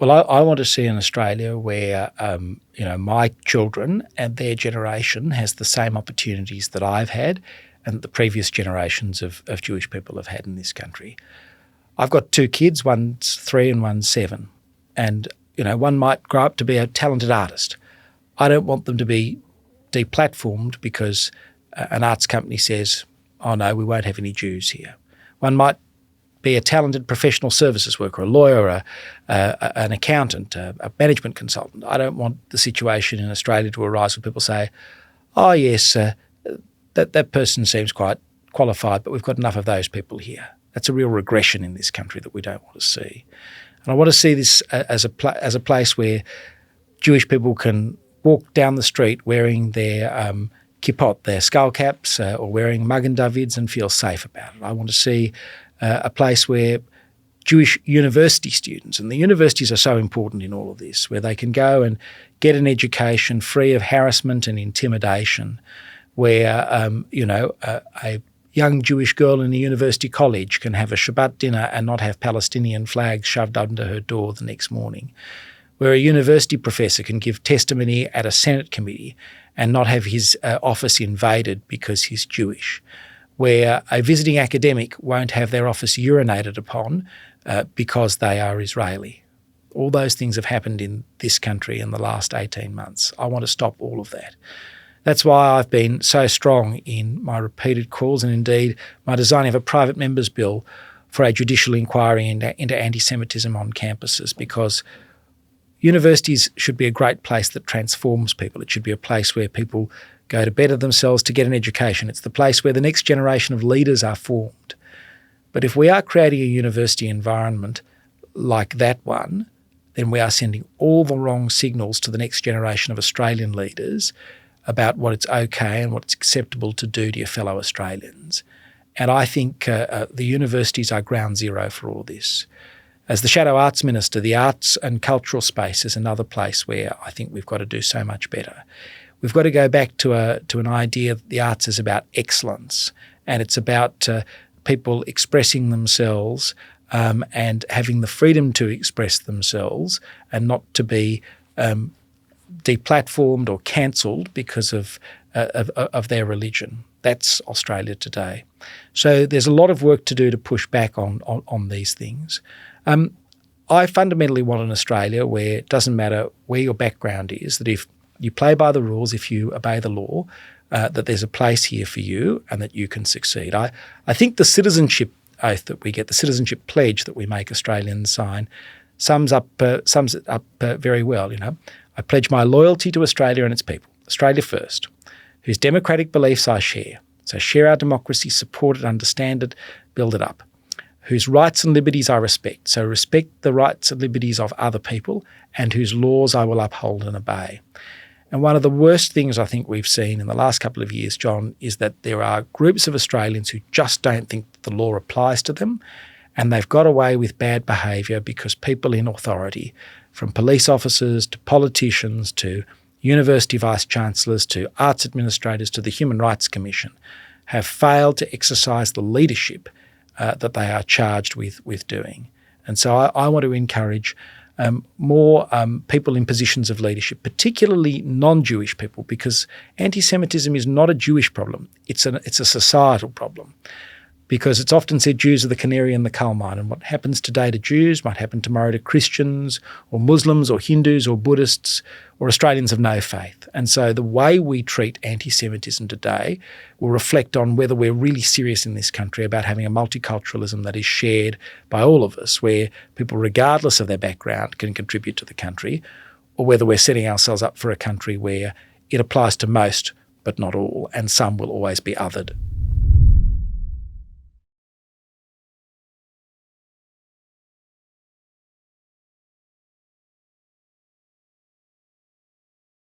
Well, I want to see an Australia where, my children and their generation has the same opportunities that I've had and the previous generations of Jewish people have had in this country. I've got two kids, one's 3 and one's 7. And, one might grow up to be a talented artist. I don't want them to be deplatformed because an arts company says, oh no, we won't have any Jews here. One might be a talented professional services worker, a lawyer, an accountant, a management consultant. I don't want the situation in Australia to arise where people say, oh yes, that person seems quite qualified, but we've got enough of those people here. That's a real regression in this country that we don't want to see. And I want to see this as a place where Jewish people can walk down the street wearing their kippot, their skull caps, or wearing Magen Davids and feel safe about it. I want to see a place where Jewish university students, and the universities are so important in all of this, where they can go and get an education free of harassment and intimidation, where a young Jewish girl in a university college can have a Shabbat dinner and not have Palestinian flags shoved under her door the next morning, where a university professor can give testimony at a Senate committee and not have his office invaded because he's Jewish, where a visiting academic won't have their office urinated upon because they are Israeli. All those things have happened in this country in the last 18 months. I want to stop all of that. That's why I've been so strong in my repeated calls and indeed my designing of a private members bill for a judicial inquiry into anti-Semitism on campuses, because universities should be a great place that transforms people. It should be a place where people go to better themselves to get an education. It's the place where the next generation of leaders are formed. But if we are creating a university environment like that one, then we are sending all the wrong signals to the next generation of Australian leaders about what it's okay and what it's acceptable to do to your fellow Australians. And I think the universities are ground zero for all this. As the Shadow Arts Minister, the arts and cultural space is another place where I think we've got to do so much better. We've got to go back to an idea that the arts is about excellence, and it's about people expressing themselves and having the freedom to express themselves and not to be deplatformed or cancelled because of their religion. That's Australia today. So there's a lot of work to do to push back on these things. I fundamentally want an Australia where it doesn't matter where your background is, that if you play by the rules, if you obey the law, that there's a place here for you and that you can succeed. I think the citizenship oath that we get, the citizenship pledge that we make Australians sign, sums it up very well. I pledge my loyalty to Australia and its people, Australia first, whose democratic beliefs I share. So share our democracy, support it, understand it, build it up. Whose rights and liberties I respect. So respect the rights and liberties of other people, and whose laws I will uphold and obey. And one of the worst things I think we've seen in the last couple of years, John, is that there are groups of Australians who just don't think the law applies to them, and they've got away with bad behaviour because people in authority, from police officers to politicians to university vice-chancellors to arts administrators to the Human Rights Commission, have failed to exercise the leadership that they are charged with doing. And so I want to encourage more people in positions of leadership, particularly non-Jewish people, because anti-Semitism is not a Jewish problem. It's a societal problem, because it's often said Jews are the canary in the coal mine, and what happens today to Jews might happen tomorrow to Christians or Muslims or Hindus or Buddhists or Australians of no faith. And so the way we treat anti-Semitism today will reflect on whether we're really serious in this country about having a multiculturalism that is shared by all of us, where people, regardless of their background, can contribute to the country, or whether we're setting ourselves up for a country where it applies to most but not all, and some will always be othered.